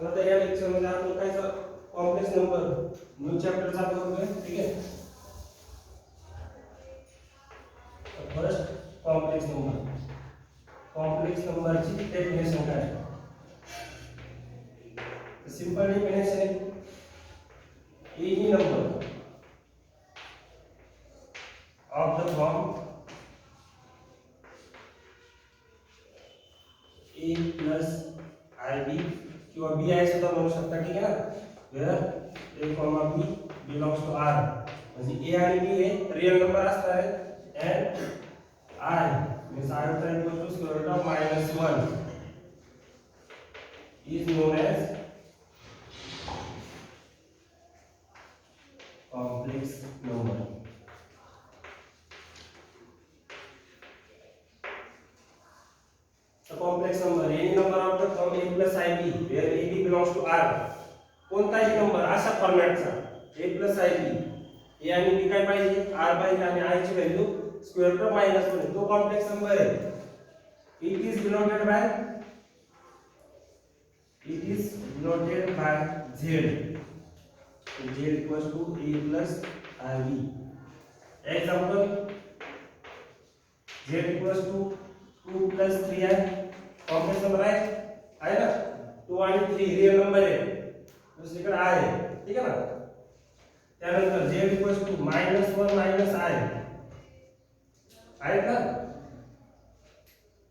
तर या लेक्चर मध्ये आपण काय कॉम्प्लेक्स नंबर न्यू चॅप्टर चालू करतोय. ठीक आहे. फर्स्ट कॉम्प्लेक्स नंबरची डेफिनेशन काय आहे. सिंपल डेफिनेशन आहे any number of the form a plus ib किंवा b आहे सुद्धा म्हणू शकता. ठीक आहे ना. Where a comma b belongs to r म्हणजे a आणि b हे रियल नंबर असणार आहेत and I means I will try to go to square root of -1 is known as complex number. A complex number any number of the form a plus ib where ab belongs to r कोणताही number अशा फॉर्मॅटचा a plus ib a आणि b काय पाहिजे r पाहिजे आणि i ची value square route of -1 तो complex number आहे. It is denoted by z. Z equals to a plus ib. Example z equals to 2 plus 3 है कॉम्प्लेक्स नंबर है ना. 2 आणि 3 रियल नंबर आहे. दुसरीकडे i आहे. ठीक आहे ना. त्यानंतर z equals to -1 minus i आहे का.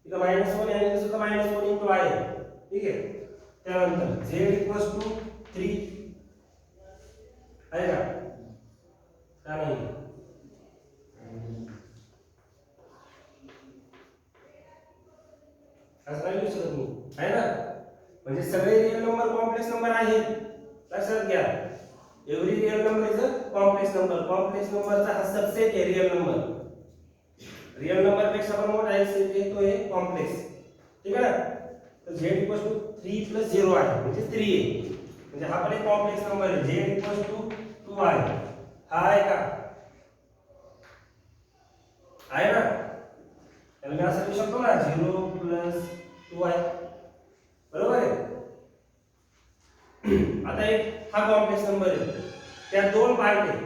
इथं -1 आणि इथं सुद्धा -1 into i. ठीक आहे. त्यानंतर z equals to 3 आहे का. का नाही असं नाही लिहू शकत मी आहे ना. म्हणजे सगळे रियल नंबर कॉम्प्लेक्स नंबर आहेत. लक्षात घ्या. Every real number is a complex number. Complex नंबरचा हा सबसेट आहे रियल नंबर. रियल नंबर पेक्षा पण मोठा आहे सेट तो आहे कॉम्प्लेक्स. ठीक आहे ना. तर z इक्वल्स टू 3 प्लस 0 आहे म्हणजे 3 आहे. म्हणजे हा पण एक कॉम्प्लेक्स नंबर आहे. z इक्वल्स टू 2 आहे. हा आहे का आहे ना. त्याला मी असं लिहू शकतो ना 0 प्लस 2 आहे. बरोबर आहे. आता एक हा कॉम्प्लेक्स नंबर आहे. त्यात दोन पार्ट आहेत.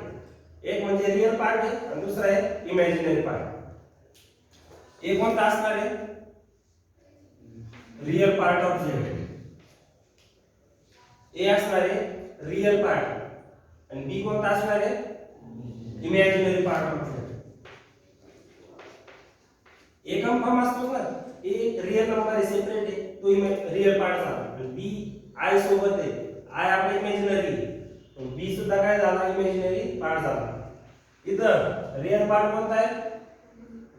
एक म्हणजे रियल पार्ट आहे आणि दुसरा आहे इमॅजिनरी पार्ट. एक कोणता असणार आहे रियल पार्ट ऑफ z. ए असणार आहे रियल पार्ट आणि बी कोणता असणार आहे imaginary part of z. A confirm असतो ना. ए रियल नंबर आहे सेपरेट आहे तो रियल पार्ट झाला आणि बी आय सोबत आहे. आय आपला इमॅजिनरी बी सुद्धा काय झाला इमॅजिनरी पार्ट झाला. इथं रियल पार्ट कोणता आहे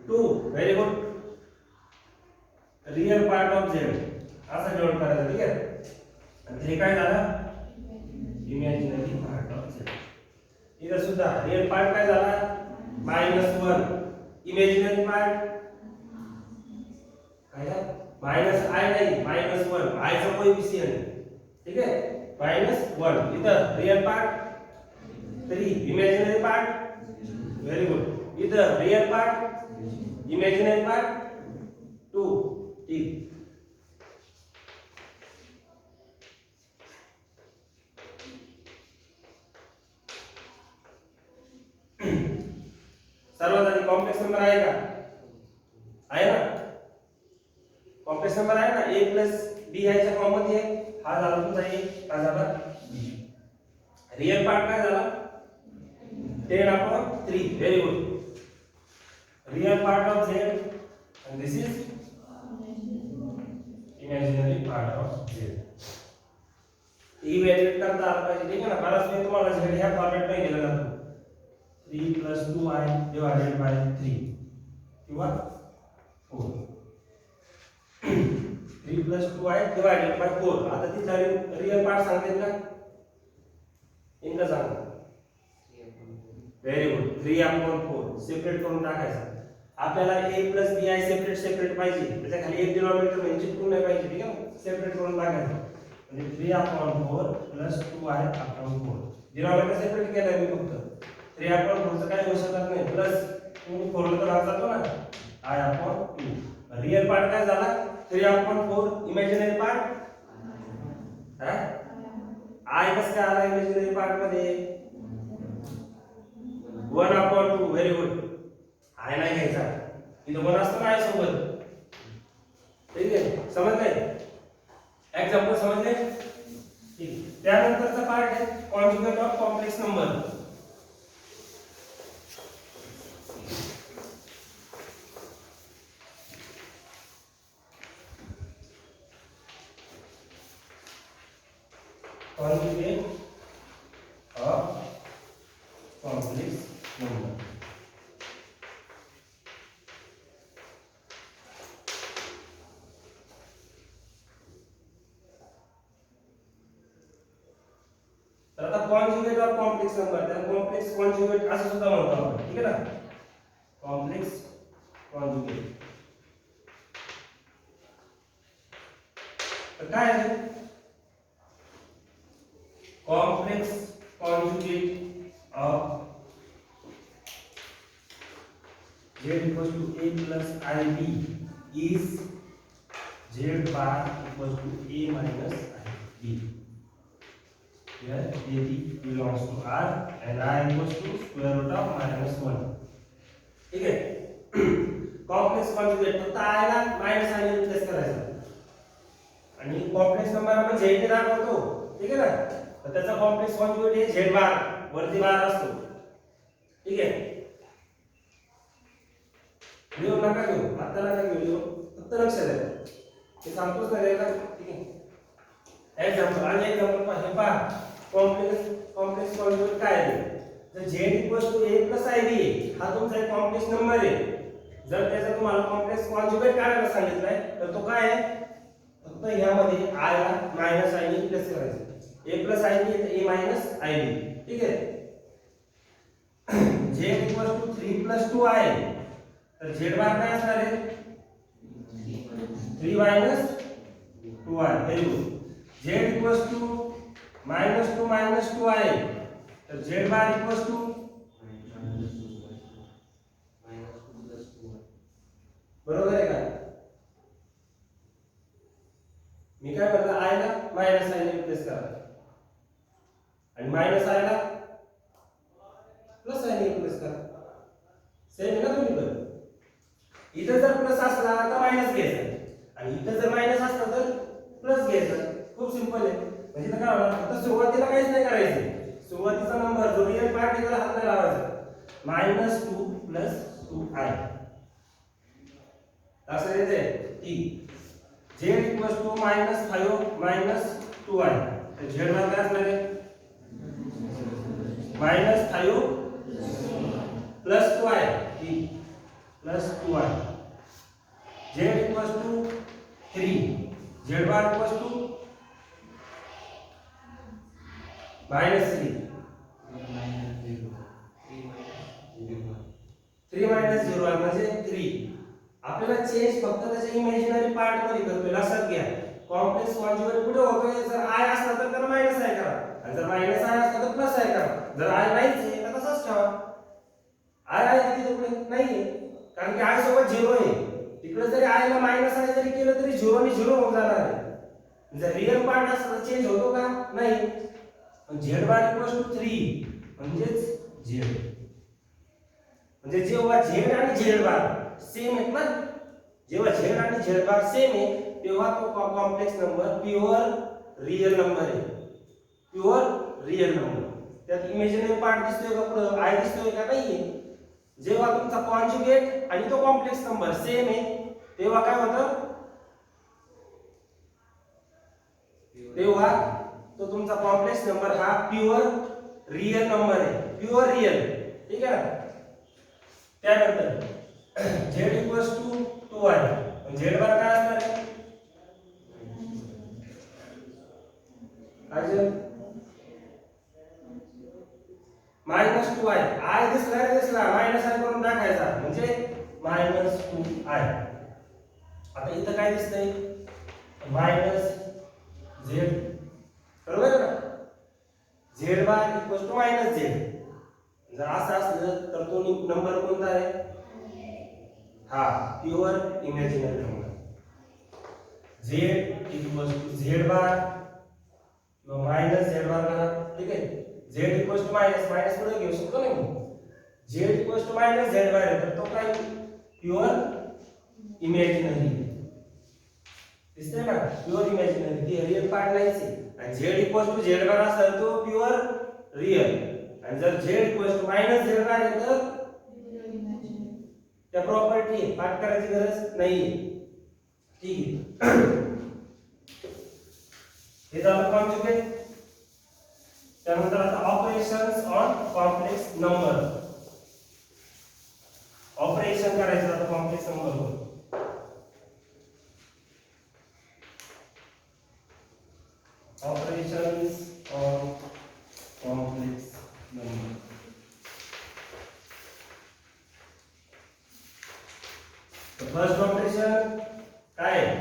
2. Very good. Real part of z असं डिनोट करायचं. ठीक आहे. आणि हे काय झालं इमॅजिनरी पार्ट ऑफ z. इथं सुद्धा रियल पार्ट काय झाला -1 इमॅजिनरी पार्ट काय आहे -i नाही -1 i चा कोएफिशिएंट. ठीक आहे. -1 इथं real part 3 imaginary part very good. इथं रियल पार्ट इमॅजिनरी पार्ट 2. ठीक. सर्वात आधी कॉम्प्लेक्स नंबर आहे का आहे ना. कॉम्प्लेक्स नंबर आहे ना a प्लस b ह्याच्या फॉर्म मध्ये आहे. हा झाला तुमचा a हा झाला b. रियल पार्ट काय झाला 10/3 very good. Real part of z and this is imaginary part of z. Evaluate करता आला पाहिजे. ठीक आहे ना. बराच वेळ तुम्हाला z ह्या फॉर्मॅट मध्ये दिला जातो 3 + 2i divided by 3 किंवा 4. 3 + 2i divided by 4. आता तिथला रियल पार्ट सांगते का इनका सांगा. Very good. 3/4 सेपरेट करून टाकायचं. आपल्याला a + bi सेपरेट पाहिजे. त्याच्या खाली एक डिनॉमिनेटर म्हणजे चिपकून नाही पाहिजे. ठीक आहे. सेपरेट करून टाकायचं. म्हणजे 3/4 + 2i/4 डिनॉमिनेटर सेपरेट केलं मी फक्त. 3/4 चं काय होऊ शकत नाही प्लस 2 4 तर राहत जातो ना i/2. रियल पार्ट काय झाला 3/4 इमॅजिनरी पार्ट हा आय कसं काय आला इमेजिनरी पार्ट मध्ये 1/2. Very good. आय नाही घ्यायचा, इथं 1 असतो ना आय सोबत. ठीक आहे, समजलंय? एक्झाम्पल समजले? ठीक. त्यानंतरचा पार्ट आहे conjugate of complex number. Conjugate of complex number. तर आता कॉन्जुगेट ऑफ कॉम्प्लेक्स नंबर, त्याला कॉम्प्लेक्स कॉन्जुगेट असं सुद्धा म्हणतो आपण. ठीक आहे ना? Complex conjugate. तर काय आहे? complex conjugate of z equals to a plus ib is z bar equals to a minus ib. Here a belongs to r and I equals to square root of -1. ठीक है? Complex conjugate फक्त i ला minus i ने replace करायचं आणि complex number आपण z ने दाखवतो. ठीक आहे ना? तर त्याचा कॉम्प्लेक्स कॉन्जुगेट हे z बार वरती बार असतो. ठीक आहे? लिहून नका घेऊ, आता नका घेऊ, फक्त लक्षात द्या. हे सांगतोच नाही का? ठीक आहे? एक्झाम्पल आणि एक्झाम्पल हे पहा. कॉम्प्लेक्स कॉन्जुगेट काय आहे? जर z a + ib हा तुमचा एक कॉम्प्लेक्स नंबर आहे. जर त्याचा तुम्हाला कॉम्प्लेक्स कॉन्जुगेट काढायला सांगितलाय तर तो काय आहे? फक्त ह्यामध्ये i ला मायनस i ने रिप्लेस करायचं. a + ib येते a - ib. ठीक आहे? z 3 + 2i तर z बार काय असणार आहे? 3 - 2i. Very good. z -2 - 2i तर z बार बरोबर आहे का? मी काय म्हटलं, i ला मायनस i ने रिप्लेस करा आणि मायनस i ला प्लस i ने रिप्लेस करा. सेम आहे ना तुम्ही पण? इथं जर प्लस असला तर मायनस घ्यायचा आणि इथं जर मायनस असला तर प्लस घ्यायचा. खूप सिंपल आहे. म्हणजे काय होणार? फक्त सुरुवातीला काहीच नाही करायचं. सुरुवातीचा नंबर जो रिअल पार्ट आहे त्याला हात नाही लावायचा. -2 + 2i असं येते. ठीक. z = -5 - 2i तर z ला काय असणार आहे? -5 + 2i. ठीक. +2i. z = 3. z बार = -3 3 - 0 म्हणजे 3. आपल्याला चेंज फक्त त्याच्या इमॅजिनरी पार्ट मध्ये करतोय. लक्षात घ्या, कॉम्प्लेक्स कॉन्जुगेट कुठे होतोय? जर i असला तर त्याला मायनस i करा आणि जर मायनस i असला तर प्लस i करा. जर i नाहीच आहे तर तसंच ठेवा. i आहे तिथे पुढे नाहीये कारण की i सोबत 0 आहे. तिकडे जरी i ला मायनस i जरी केलं तरी 0 ने 0 होऊन जाणार आहे. जर रिअल पार्ट असला तर चेंज होतो का? नाही. पण z बार = 3 म्हणजेच z. म्हणजे जेव्हा z आणि z बार सेम आहेत ना, जेव्हा z आणि z बार सेम आहे तेव्हा तो complex number pure real number आहे. Pure real number. त्यात इमॅजिनरी पार्ट दिसतोय का? पुढे i दिसतोय का? नाहीये. जेव्हा तुमचा कॉन्जुगेट आणि तो कॉम्प्लेक्स नंबर सेम आहे तेव्हा काय होतं? तेव्हा तो तुमचा कॉम्प्लेक्स नंबर हा प्युअर रिअल नंबर आहे. Pure real. ठीक आहे ना? त्यानंतर z = 2i z बार काय असणार आहे? -2i. i दिसला मायनस i करून टाकायचा म्हणजे -2i. आता इथं काय दिसतंय? -z. बरोबर ना? z बार = -z. जर असं असलं तर तो नंबर कोणता आहे? हा pure imaginary number. z = z bar किंवा मायनस झेड बार करा. ठीक आहे. Z equals to minus minus पुढे घेऊ शकतो ना मी. Z equals to minus Z bar आहे तर तो काय प्युअर इमॅजिनरी दिसतंय का. प्युअर इमॅजिनरी ती रिअल पार्ट नाहीच आहे. आणि Z equals to Z bar असेल तो प्युअर रिअल. आणि जर Z equals to minus Z bar आहे तर त्या प्रॉपर्टी आहे, पाठ करायची गरज नाहीये. ठीक आहे. हे झालं कॉन्जुगेट. त्यानंतर आता operations on complex number. Operation करायचं आता कॉम्प्लेक्स नंबरवर. Operations on complex number. First operation काय आहे?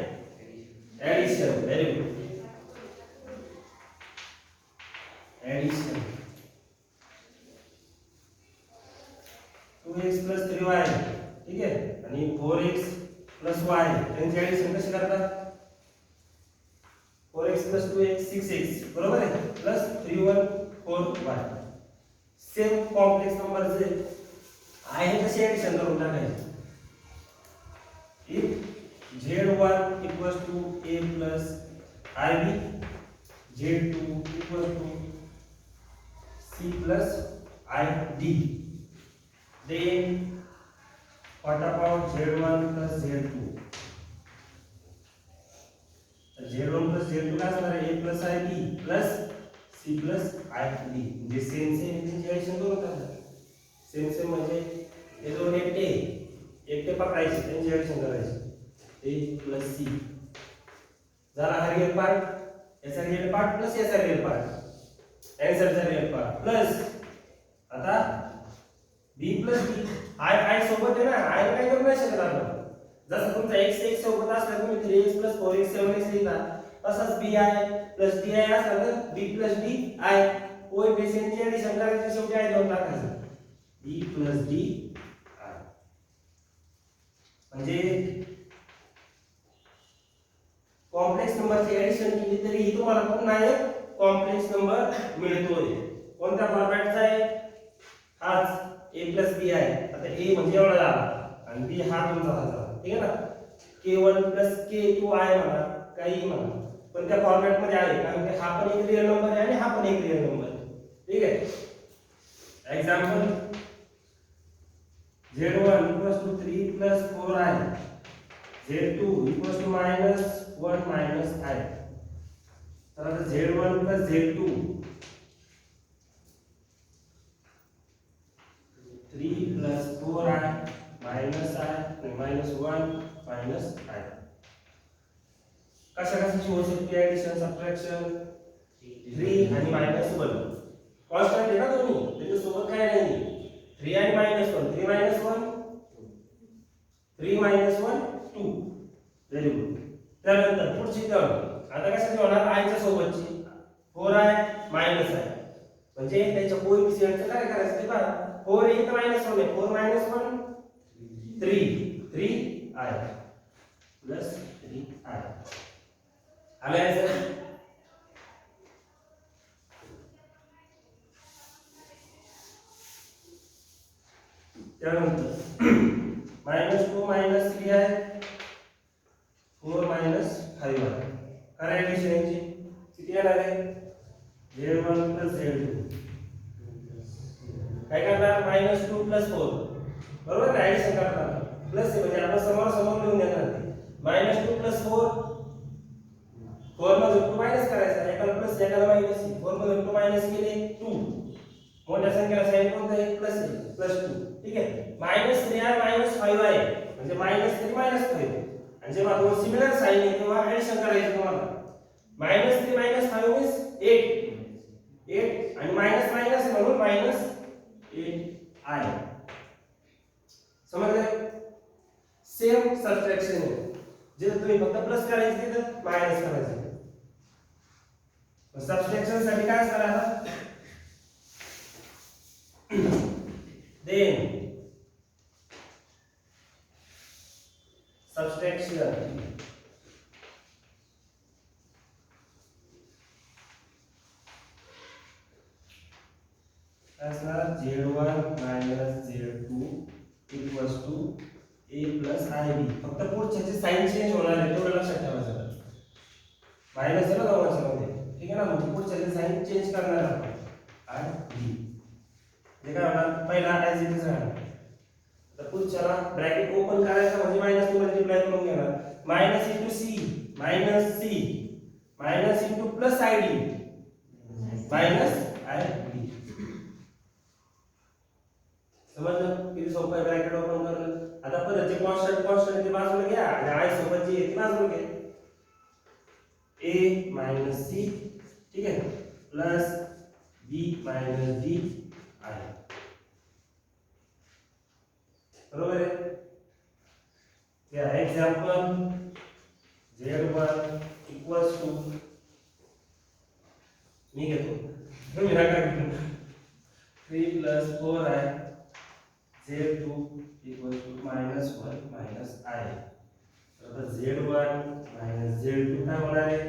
Addition. Very good. Addition 2x 3y. ठीक आहे. आणि 4x y त्यांची ऍडिशन कशी करतात? 4x 2x 6x बरोबर आहे plus 3y 4y. Same complex number जे आहे तसे ऍडिशन करून टाकायचे. if z1 equals to a plus ib, z2 equals to c plus id, then what about z1 plus z2? z1 plus z2 काय असणार आहे? a plus ib plus c plus id. म्हणजे same same यांची addition करून टाका. Same same म्हणजे हे दोन एकटे पकडायचे त्यांची ऍडिशन करायची. a plus c झाला हा रिअल पार्ट. याचा रिअल पार्ट प्लस याचा रिअल पार्ट आन्सरचा रिअल पार्ट प्लस आता b plus d. i सोबत आहे ना. i काय करू नाही शकत आपण. जसं तुमचा x सोबत असला तुम्ही 3x 4x 7x लिहिता तसंच bi plus di असला तर b plus d i कोएफिशिएंटची ऍडिशन करायची शेवटी i देऊन टाकायचं. b plus d i म्हणजे कॉम्प्लेक्स नंबरची ऍडिशन केली तरी तुम्हाला पुन्हा एक कॉम्प्लेक्स नंबर मिळतोय. कोणत्या फॉर्मॅटचा आहे? हाच a plus b आहे. आता a म्हणजे एवढा झाला आणि b हा तुमचा झाला. ठीक आहे ना. k1 plus k2 आहे म्हणा काही म्हणा पण त्या फॉर्मॅट मध्ये आहे कारण की हा पण एक रिअल नंबर आहे आणि हा पण एक रिअल नंबर आहे. ठीक आहे. Example z1 equals to 3 plus 4i, z2 equals to -1 minus i. तर आता z1 plus z2 3 plus 4i minus i -1 minus i. कशाची होऊ शकते ऍडिशन सबट्रॅक्शन? 3 आणि -1 कॉन्स्टंट आहे ना दोन्ही त्याच्यासोबत काय नाही. 3 आणि -1 3 -1 3 -1 2. Very good. त्यानंतर पुढची टर्म आता कशाची होणार? i च्या सोबतची 4i -i म्हणजे त्याच्या कोएफिशिएंटचं काय करायचं ते पहा. 4 1 -1 आहे 4 -1 3i plus 3i. आलं आन्सर. त्यानंतर -2 -3 आहे 4 -5 आहे. काय ऍडिशन यांची किती येणार आहे? z1 plus z2 काय करणार? -2 plus 4 बरोबर ना. ऍडिशन करणार प्लस म्हणजे आपण समोर समोर लिहून देणार ते. -2 plus 4 4 मधून 2 मायनस करायचा. एकाला प्लस एकाला मायनस. 4 मधून 2 मायनस केले 2. मोठ्या संख्येला साइन कोणतं आहे? प्लस आहे +2. ठीक आहे. -3 आहे -5 आहे म्हणजे -3 -5 आणि जेव्हा दोन सिमिलर साइन आहे तेव्हा ऍडिशन करायचं तुम्हाला. -3 -5 मीन्स 8 आणि मायनस मायनस म्हणून -8 आहे. समजलं? सेम सबट्रॅक्शन आहे. जे तुम्ही फक्त प्लस करायचे तिथं मायनस करायचं. सबट्रॅक्शन साठी काय असणार? then subtraction असणार z1 z2 equals to a plus ib. फक्त पुढच्याची साइन चेंज होणार आहे तेवढं लक्षात ठेवायचं. मायनस आहे ना दोघांच्या मध्ये, ठीक आहे ना. म्हणजे पुढच्याची साइन चेंज करणार आपण ib. हे काय होणार, पहिला ॲज इट इज राहणार. तर पुढच्याला ब्रॅकेट ओपन करायचा म्हणजे मायनस टू मल्टिप्लाय करून घेणार. Minus into C minus C minus into plus I D minus I D. समजलं किती सोपं आहे ब्रॅकेट ओपन करणं. आता परत जे कॉन्स्टंट ते बाजूला घ्या आणि आय सोबत जी आहे ती बाजूला घ्या. ए मायनस सी, ठीक आहे, plus B minus D I. बरोबर आहे. या एक्झाम्पल z1 इक्वल्स टू, मी घेतो तुम्ही नका घेऊ, 3 + 4i z2 equals to -1 minus i. तर आता z1 z2 काय होणार आहे,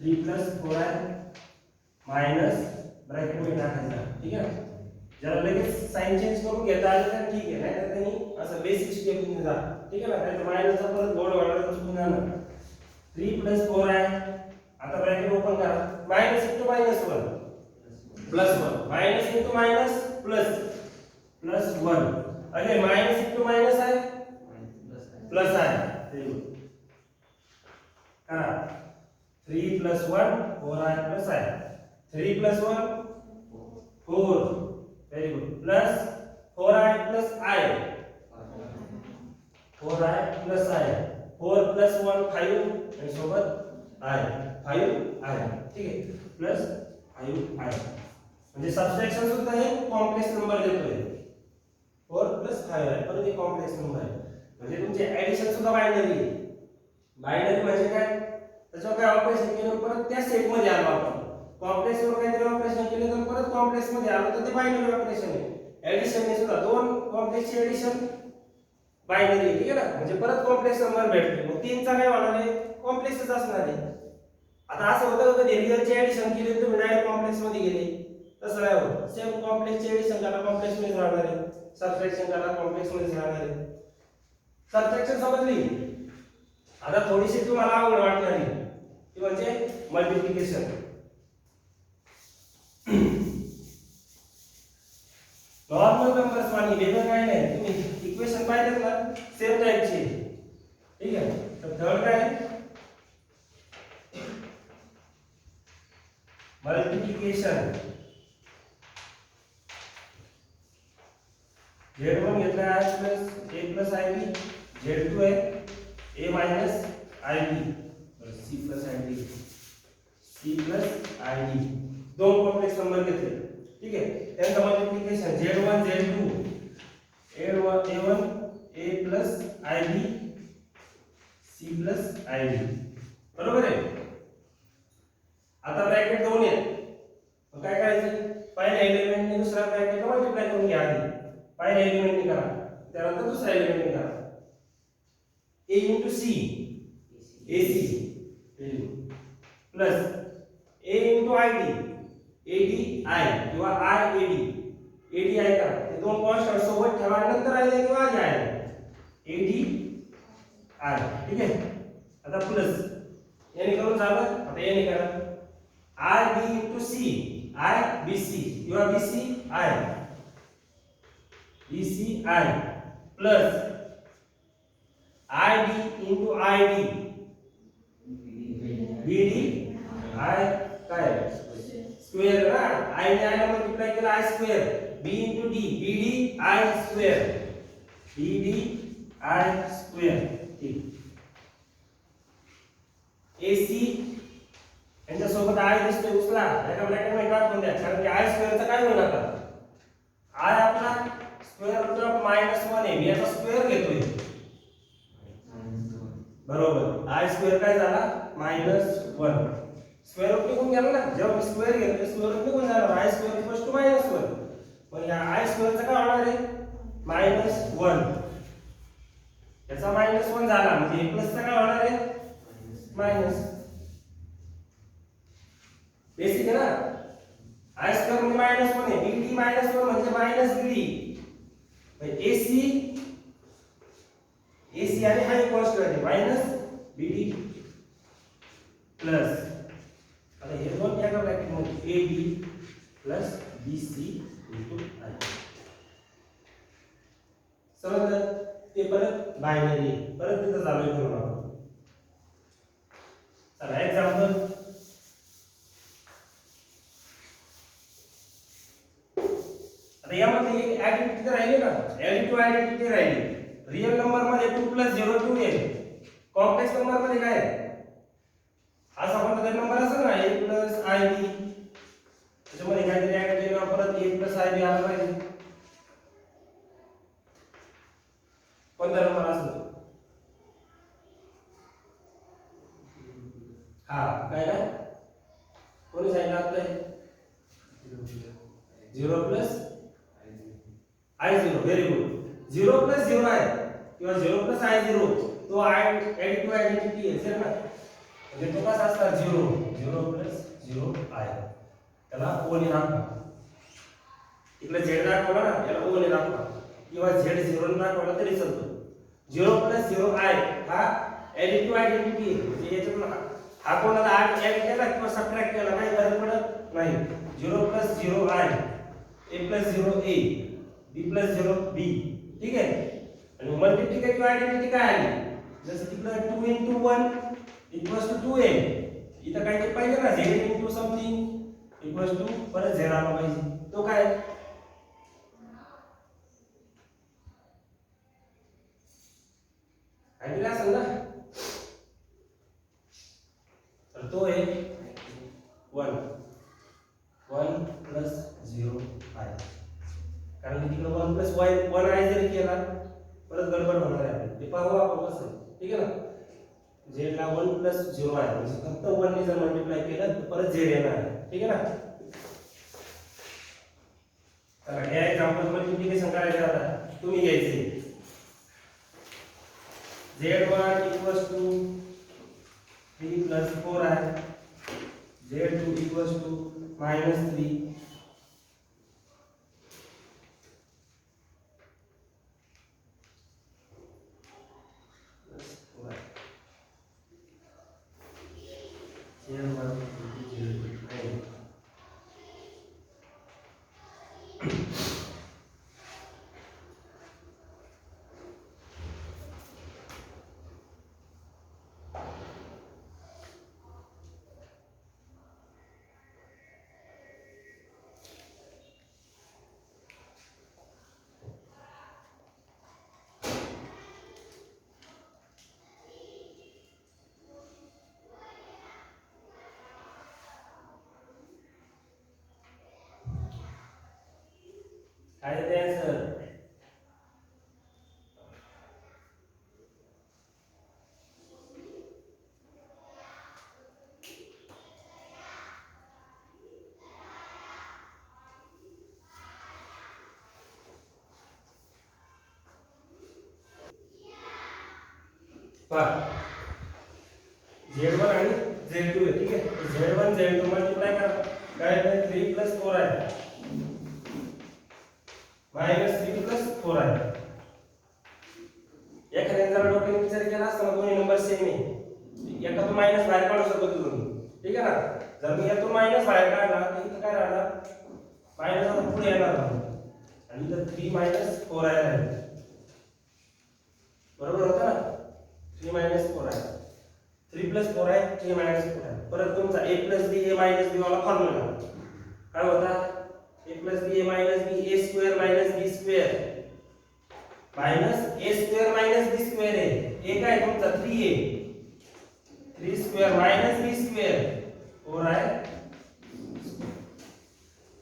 3 + 4i मायनस ब्रॅकेट मध्ये टाकायचा, ठीक आहे. जरा लगेच साइन चेंज करून घेता आलं तर ठीक आहे, नाही तर त्यांनी असं बेसिक स्टेप मध्ये जा, ठीक आहे ना. त्याचा मायनसचा परत गोड वाढवला तर चुकून जाणार. 3 + 4i, आता ब्रॅकेट ओपन करा, minus into minus 1 plus 1 minus into minus plus 1 again minus into minus आहे प्लस आहे. करा 3 + 1 4i plus i, 3 + 1 4, very good, plus 4i plus i 4i plus i 4 + 1 5 आणि सोबत i 5i, ठीक आहे, प्लस 5i. म्हणजे subtraction सुद्धा हे कॉम्प्लेक्स नंबर देतोय. 4 + 5i परत एक कॉम्प्लेक्स नंबर आहे. म्हणजे तुमचे ऍडिशन सुद्धा बायनरी आहे. बायनरी म्हणजे काय, त्याच्यावर काय ऑपरेशन केलं परत त्या सेट मध्ये आलो आपण. कॉम्प्लेक्स वर काहीतरी ऑपरेशन केलं तर परत कॉम्प्लेक्स मध्ये आलो तर ते बायनरी ऑपरेशन आहे. ऍडिशन ने सुद्धा दोन कॉम्प्लेक्सची ऍडिशन बायनरी, ठीक आहे ना. म्हणजे परत कॉम्प्लेक्स नंबर भेटते. मग 3 चा काय होणार आहे, कॉम्प्लेक्सच असणार आहे. आता असं होतं कधी रिअलची ऍडिशन केली तुम्ही डायरेक्ट कॉम्प्लेक्स मध्ये गेले, तसं नाही होत. सेम कॉम्प्लेक्सची ऍडिशन करा कॉम्प्लेक्स मध्ये राहणार आहे, सबट्रॅक्शन करा कॉम्प्लेक्स मध्ये राहणार आहे. सबट्रॅक्शन समजली. आता थोडीशी तुम्हाला आवड वाटणार आहे ती म्हणजे मल्टिप्लिकेशन. नॉर्मल नंबर्स वाली वेगळं काय नाही, तुम्ही इक्वेशन पाहिलेत ना सेम टाईपची, ठीक आहे. तर थर्ड काय, मल्टिप्लिकेशन. z1 घेतला आहे plus a plus ib, z2 आहे a minus ib, c plus id, c plus id. दोन कॉम्प्लेक्स नंबर घेतले, ठीक आहे. त्यांचं multiplication z1 z2 a1 a plus ib c plus ib, बरोबर आहे. आता ब्रॅकेट दोन आहेत, मग काय करायचं, पहिल्या एलिमेंटने दुसऱ्या ब्रॅकेटला मल्टिप्लाय करून घ्या. आधी पहिल्या एलिमेंटने करा, त्यानंतर दुसऱ्या एलिमेंटने करा. a * c ac plus a * id adi किंवा iad adi करा. हे दोन कॉन्स्टंट सोबत ठेवा, नंतर आले किंवा आधी आले adi, ठीक आहे. आता प्लस याने करून झालं, आता याने करा ib * c ibc किंवा bci plus id * id bd i काय स्क्वेअर ना, i ने i ला मल्टिप्लाय केला i square, b * d bd i square bd i square, ठीक. ac यांच्या सोबत i दिसतोय उचला, एका ब्रॅकेट मध्ये टाकून द्या, कारण की i स्क्वेअरचा काय होईल आता, i आपला स्क्वेअर रूट ऑफ -1 आहे, मी याचा स्क्वेअर घेतोय, बरोबर. i स्क्वेअर काय झाला -1, स्क्वेअर रूट निघून गेला ना. जेव्हा मी स्क्वेअर घेतोय स्क्वेअर रूट निघून जाणार, i स्क्वेअर = -1. मग या i स्क्वेअरचा काय होणार आहे -1, याचा -1 झाला म्हणजे प्लसचा काय होणार आहे मायनस. बेसिक आहे ना. आय स्क्वेअर म्हणजे मायनस 1 आहे, बीडी मायनस 1 म्हणजे मायनस बीडी. एसी एसी आणि हा कॉन्स्टंट आहे मायनस बीडी प्लस, आता हे दोन एका ब्रॅकेट मध्ये A B plus B C into I. समजलं? ते परत बायनरी परत तिथं चालू करू आपण. चला एक्झाम्पल, आता यामध्ये एक आयडेंटिटी राहिली ना, ऍडिटिव्ह आयडेंटिटी राहिली. रियल नंबर मध्ये 2 + 0 2 आहे, कॉम्प्लेक्स नंबर मध्ये काय आहे? असा कोणता नंबर असेल ना a + ib, त्याच्यामध्ये काहीतरी आयडेंटिटी परत a + ib आला पाहिजे. कोणता नंबर असेल? हा काय काय कोणी सांगितलं आपलं? 0 + i0. Very good. 0 + 0 आहे किंवा 0 + i0 तो ऍडिटिव्ह आयडेंटिटी आहे ना, म्हणजे तो कसा असणार? 0 + 0 i. त्याला o ने दाखवा. इकडे z दाखवला ना, त्याला o ने दाखवा किंवा z0 ने दाखवला तरी चालतो. 0 + 0 i हा ऍडिटिव्ह आयडेंटिटी आहे, म्हणजे याच्यातून हा कोणाला ऍड केला किंवा सबट्रॅक्ट केला काही फरक पडत नाही. 0 + 0 i, a + 0 a, b + 0 b. ठीक आहे. आणि मल्टिप्लिकेटिव्ह आयडेंटिटी काय आली? जसं तिकडे 2 × 1 = 2 आहे, इथं काय ते पाहिजे ना, z × समथिंग = परत z आला पाहिजे. तो काय? आयडिया असेल ना, तर तो आहे 1 + 0 i. कारण की तिकडे 1 + y 1 i जरी केला परत गडबड होणार आहे आपली, ते पाहू आपण कसं. ठीक आहे ना, z ला 1 + 0 i म्हणजे फक्त 1 ने जर मल्टिप्लाय केलं तर परत z येणार आहे. ठीक आहे ना. तर या एक्झाम्पल मल्टिप्लिकेशन करायचं आता तुम्ही घ्यायचे. z1 = 3 + 4i, z2 = -3. काय ते आन्सर? पहा z1 आणि z2 आहे. ठीक आहे, z1 z2 मल्टिप्लाय करा, काय आहे? 3 + 4 आहे -3 + 4 आहे. एखाद्याने जर डोक्याने विचार केला असता दोन्ही नंबर सेम आहे, एकातून मायनस बाहेर काढू शकतो तुम्ही. ठीक आहे ना, जर मी यातून मायनस बाहेर काढला तर इथं काय राहणार? मायनस आता पुढे येणार आणि इथं 3 - 4 आहे. बरोबर होतं ना, 3 - 4 आहे, 3 + 4 आहे, 3 - 4 आहे. परत तुमचा a + b a - b वाला फॉर्म्युला काय होता? a + b a - b a² - b² - a² - b² आहे. a काय तुमचा 3 आहे, 3² - b² 4 आहे.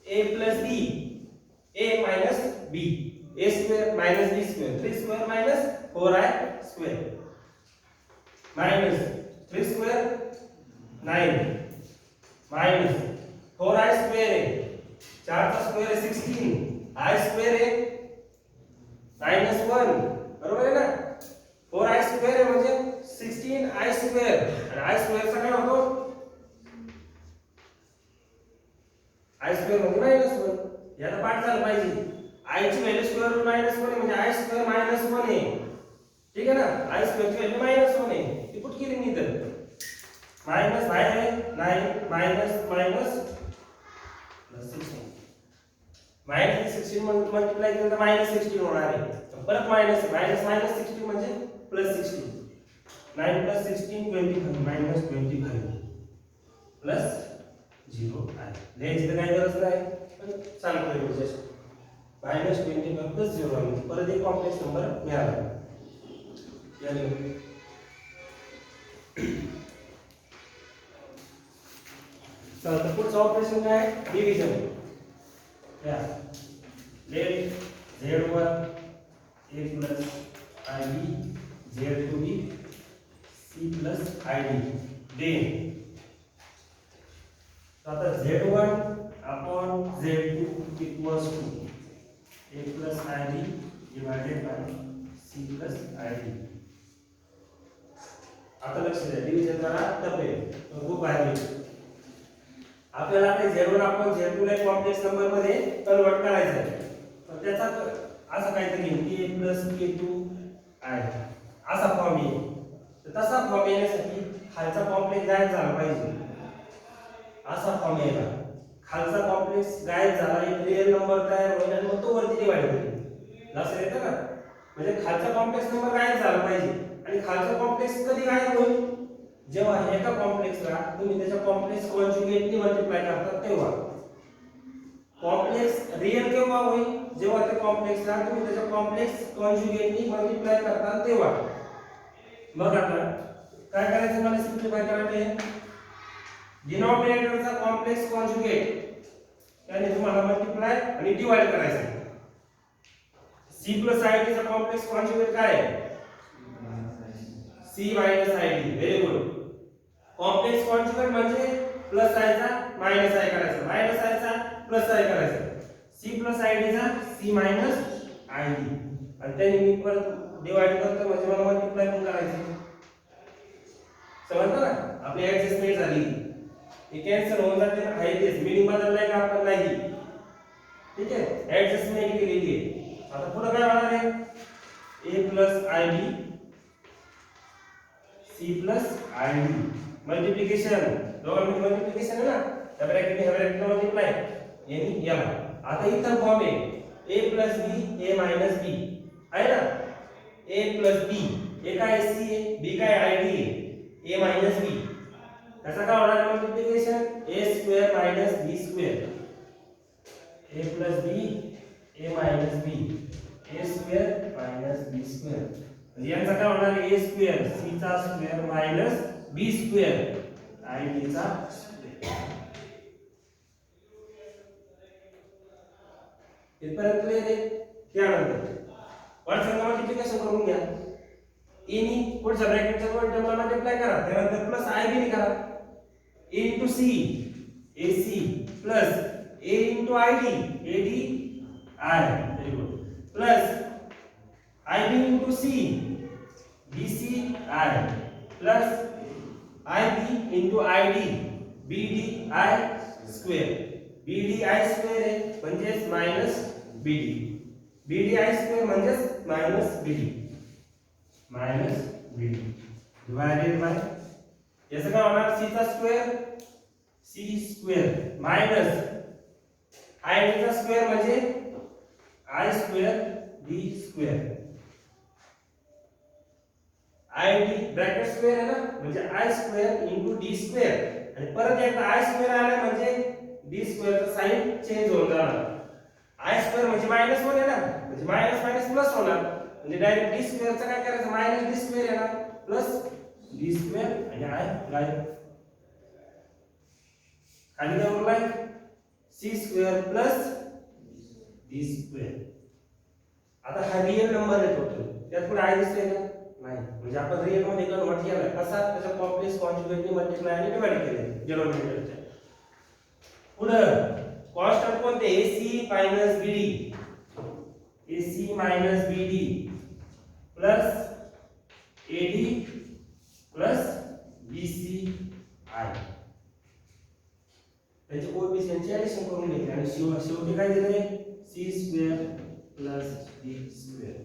a + b a - b a² - b² 3² - 4 आहे स्क्वेअर -3² 9 -4 i स्क्वेअर आहे, 4 चा स्क्वेअर आहे 16, i स्क्वेअर आहे -1. बरोबर आहे ना, 4 i स्क्वेअर आहे म्हणजे 16 i स्क्वेअर, आणि i स्क्वेअर चा काय होतो? i स्क्वेअर म्हणजे -1 याला पाठ झालं पाहिजे. i ची व्हॅल्यू स्क्वेअर रूट -1 आहे म्हणजे i स्क्वेअर -1 आहे. ठीक आहे ना, i स्क्वेअर ची व्हॅल्यू -1 आहे. ती पुट केली मी तर मायनस बाहेर आहे नाही मायनस मायनस प्लस 16 -16 मल्टिप्लाय केलं तर -16 होणार आहे. परत मायनस -16 म्हणजे +16 9 + 16 25 -25 प्लस 0 आहे. लिहायची तर काही गरज नाही पण सांगतोय मी जस्ट -25 प्लस 0 आहे. परत एक कॉम्प्लेक्स नंबर मिळाला. चला पुढचं ऑपरेशन काय आहे? डिव्हिजन. या late z1 a plus ib z2b c plus id then आता z1 upon z2 equals to a plus ib divided by c plus id. आता लक्ष द्या, डिव्हिजन करा टप्पे खूप आहे. आपल्याला आपले z1 आपण z2 ला कॉम्प्लेक्स नंबर मध्ये कन्वर्ट करायचं आहे. तर त्याचा असं काहीतरी a plus k2 आहे असा फॉर्म येईल. तर तसा फॉर्म येण्यासाठी खालचा कॉम्प्लेक्स गायब झाला पाहिजे. असा फॉर्म येईल. खालचा कॉम्प्लेक्स गायब झाला एक रिअल नंबर तयार होईल आणि मग तो वरती डिवाइड होईल. लक्षात येतं का? म्हणजे खालचा कॉम्प्लेक्स नंबर गायब झाला पाहिजे. आणि खालचा कॉम्प्लेक्स कधी गायब होईल? जेव्हा एका कॉम्प्लेक्सला तुम्ही त्याच्या कॉम्प्लेक्स कॉन्जुगेटनी मल्टिप्लाय करता तेव्हा. कॉम्प्लेक्स रिअल केव्हा होईल? जेव्हा त्या कॉम्प्लेक्सला तुम्ही त्याच्या कॉम्प्लेक्स कॉन्जुगेटनी मल्टिप्लाय करता तेव्हा. मग आता काय करायचं मला सिम्प्लिफाय करायचं आहे. डिनॉमिनेटरचा कॉम्प्लेक्स कॉन्जुगेट याने तुम्हाला मल्टिप्लाय आणि डिवाइड करायचं आहे. c + id चा कॉम्प्लेक्स कॉन्जुगेट काय आहे? c - id. Very good. Complex conjugate म्हणजे प्लस i चा मायनस i करायचा, मायनस i चा प्लस i करायचा. c + id चा c - id आणि त्याने मी परत डिवाइड करतो म्हणजे मला मल्टिप्लाय पण करायचं. समजलं ना? आपली ऍडजस्टमेंट झाली. हे कॅन्सल होऊन जाते ना, आहे तेच मीनिंग बदललाय का आपण नाही. ठीक आहे, ऍडजस्टमेंट केलेली आहे. आता पुढे काय होणार आहे? a + ib c + id multiplication. दोघांमध्ये मल्टिप्लिकेशन आहे ना, त्या ब्रॅकेटने ह्या ब्रॅकेटला मल्टिप्लाय यानी याला. आता इथं फॉर्म आहे a + b a - b आहे ना. a + b a काय c आहे, b काय id आहे, a - b. त्याचा काय होणार multiplication? a² - b². a + b a - b a² - b². म्हणजे यांचा काय होणार आहे? a² c चा स्क्वेअर b² id चा स्क्वेअर. इथपर्यंत क्लिअर आहे? त्यानंतर वरचं मल्टिप्लिकेशन करून घ्या. a नी पुढच्या ब्रॅकेटच्या दोन टर्मला मल्टिप्लाय करा, त्यानंतर प्लस ib ने करा. a * c ac plus a * id ad I very good plus ib * c bc I plus ib * id bd I square. bd I square आहे म्हणजेच -bd. bd I स्क्वेअर म्हणजेच -bd divided by याचं काय होणार? c चा square c square minus id चा square म्हणजे I square d square. id bracket square आहे ना, म्हणजे I स्क्वेअर * d स्क्वेअर. आणि परत एकदा I स्क्वेअर आला म्हणजे d स्क्वेअरचा साइन चेंज होऊन जाणार. I स्क्वेअर म्हणजे -1 आहे ना, म्हणजे मायनस प्लस होणार. म्हणजे डायरेक्ट d स्क्वेअरचा काय करायचं? -d स्क्वेअर येणार प्लस d स्क्वेअर आणि I गायब. खाली काय उरलाय? c square plus d square. आता हा रिअल नंबर आहे टोटल. त्यात पुढे I दिसतंय का? नाही. म्हणजे आपण रिअल मध्ये कन्वर्ट केला कसा? त्याच्या कॉम्प्लेक्स कॉन्जुगेटने मल्टिप्लाय आणि डिवाइड केले डिनॉमिनेटरच्या. पुढे कॉन्स्टंट कोणते? ac - bd ac - bd plus ad plus bc I. त्याचे कोएफिशियंटचे ऍडिशन करून घेतले आणि शेवटी काय दिले C square plus D square.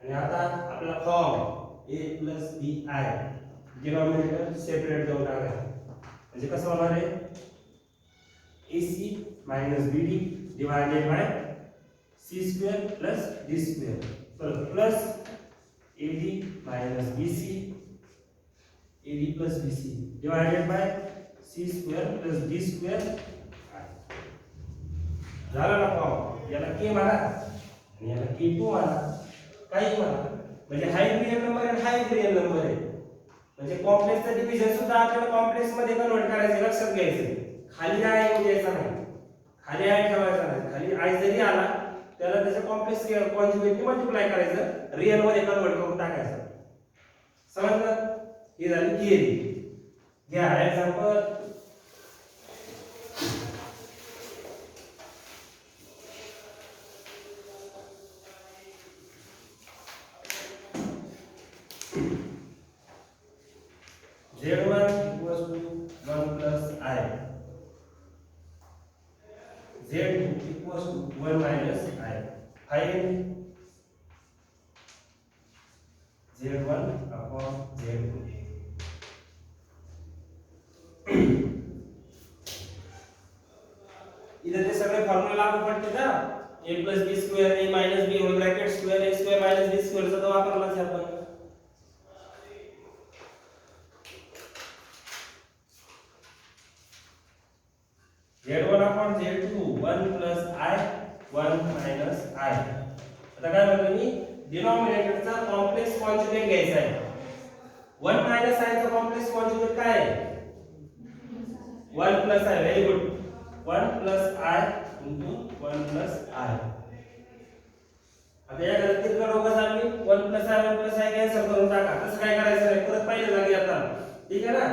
आणि आता आपला form A plus B I denominator separate देऊन टाका. म्हणजे कसं होणार आहे AC minus BD divided by C square plus D square तर plus AD minus BC AD plus BC divided by C square plus D square. झाला ना form. याला K म्हणा आणि याला K2 म्हणा काही म्हणा. म्हणजे हाय रियल नंबर आणि हाय रियल नंबर आहे. म्हणजे कॉम्प्लेक्सचं डिव्हिजन सुद्धा आपल्याला कॉम्प्लेक्स मध्ये कन्वर्ट करायचे. लक्षात घ्यायचे खाली आय येऊ द्यायचा नाही. खाली आय ठेवायचा नाही. खाली आय जरी आला त्याला त्याच्या कॉम्प्लेक्स कॉन्जुगेटने मल्टिप्लाय करायचं रियल मध्ये कन्वर्ट करून टाकायचं. समजलं. ही झाली थिअरी. घ्या example. Z1 equals to 1 plus I. Z2 equals to 1 minus I. Find Z1 upon Z2. इधर ते सगळे फॉर्म्युला लागू पडते ना. a plus b square a minus b whole bracket square a square minus b square चा तो वापरलाच आहे आपण. Z1 upon Z2 1 plus I 1 minus I. आता काय म्हणतो मी डिनॉमिनेटरचा कॉम्प्लेक्स कॉन्जुगेट घ्यायचा आहे. 1 minus I चा कॉम्प्लेक्स कॉन्जुगेट काय आहे 1 plus I. Very good. 1 plus I into 1 plus I. आता या घरात किती रोग झाली 1 plus I कॅन्सल करून टाका. तसं काय करायचं नाही. परत पहिले जागी आता ठीक आहे ना.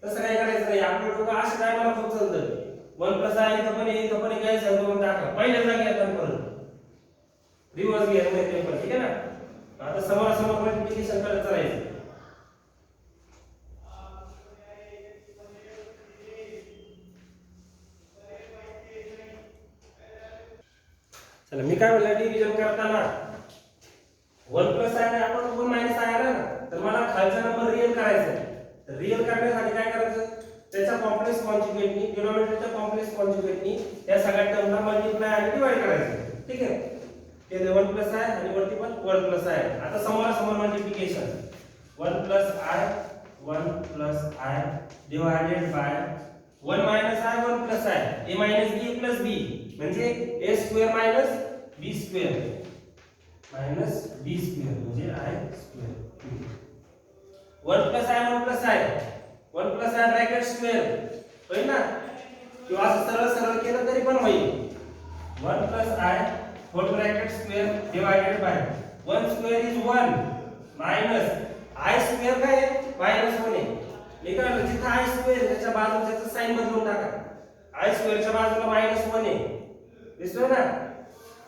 तसं काय करायचं नाही. आपले लोक असे काय मला खूप चालतं 1 plus I इथं पण कॅन्सल करून टाका. पहिले जागी आता परत रिवर्स घ्यायचं नाही ते पण ठीक आहे ना. आता समोरासमोर मल्टिप्लिकेशन करत चालायचं. चला मी काय म्हणलं डिव्हिजन करताना 1 plus I ने आपण 1 minus I आला ना तर मला खालचा नंबर रियल करायचा आहे. तर रियल करण्यासाठी काय करायचं त्याचा कॉम्प्लेक्स कॉन्जुगेटनी डिनॉमिनेटरच्या कॉम्प्लेक्स कॉन्जुगेटनी त्या सगळ्या टर्मला मल्टिप्लाय आणि डिवाइड करायचं. ठीक आहे. केले 1 plus I आणि वरती पण 1 plus I. आता समोरासमोर multiplication 1 plus I divided by 1 minus I 1 plus I a minus b plus b म्हणजे a square minus b square minus b square म्हणजे I square. 1 plus I 1 plus I 1 plus I bracket square होईल ना. किंवा असं सरळ सरळ केलं तरी पण होईल. 1 plus I whole bracket square divided by 1 square is 1 minus I square काय आहे -1 आहे. निकाल जिथे I स्क्वेअर त्याच्या बाजूचा साइन बदलून टाका. I स्क्वेअरच्या बाजूला -1 आहे. दिसतोय ना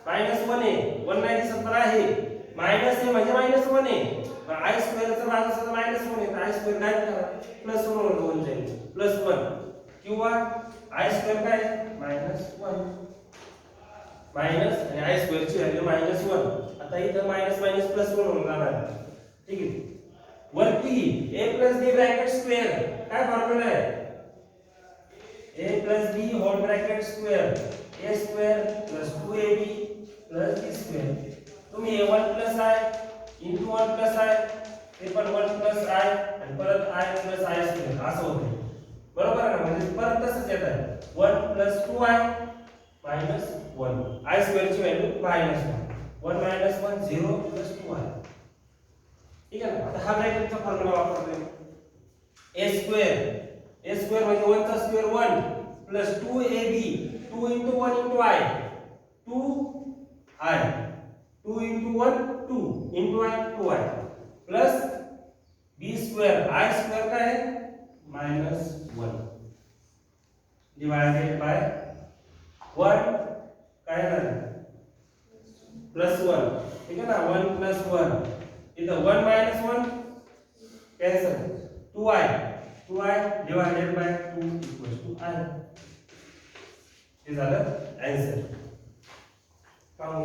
-1 आहे. 1 नाही दिसत तर आहे मायनस आहे म्हणजे -1 आहे. I स्क्वेअरचा बाजूचा -1 आहे तर I स्क्वेअर काय करा +1 होऊन जाईल +1 किंवा I स्क्वेअर काय -1 मायनस आणि I स्क्वेअरची व्हॅल्यू -1. आता इथं मायनस मायनस +1 होऊन जाणार. ठीक आहे. वरती a + b ब्रॅकेट स्क्वेअर काय फॉर्म्युला आहे a + b whole bracket square a square + 2ab + b square. तुम्ही a1 + I into 1 plus I हे पण 1 plus I आणि परत I plus I स्क्वेअर असं होतं. बरोबर आहे ना. म्हणजे परत तसंच येत आहे 1 plus 2I minus 1 I स्क्वेअरची व्हॅल्यू -1 1 minus 1 0 plus 2I. ठीक आहे ना. आता हा ब्रॅकेटचा फॉर्म्युला वापरतोय a स्क्वेअर म्हणजे 1 चा square 1 plus 2ab 2 into 1 into I 2I 2 into 1 2 into I 2I plus b square I square काय आहे -1 डिवायडेड बाय 1 काय झालं +1. ठीक आहे ना. 1 + 1 इथं 1 - 1 cancel 2I 2i divided by 2 equals to i. हे झालं आन्सर. पाहू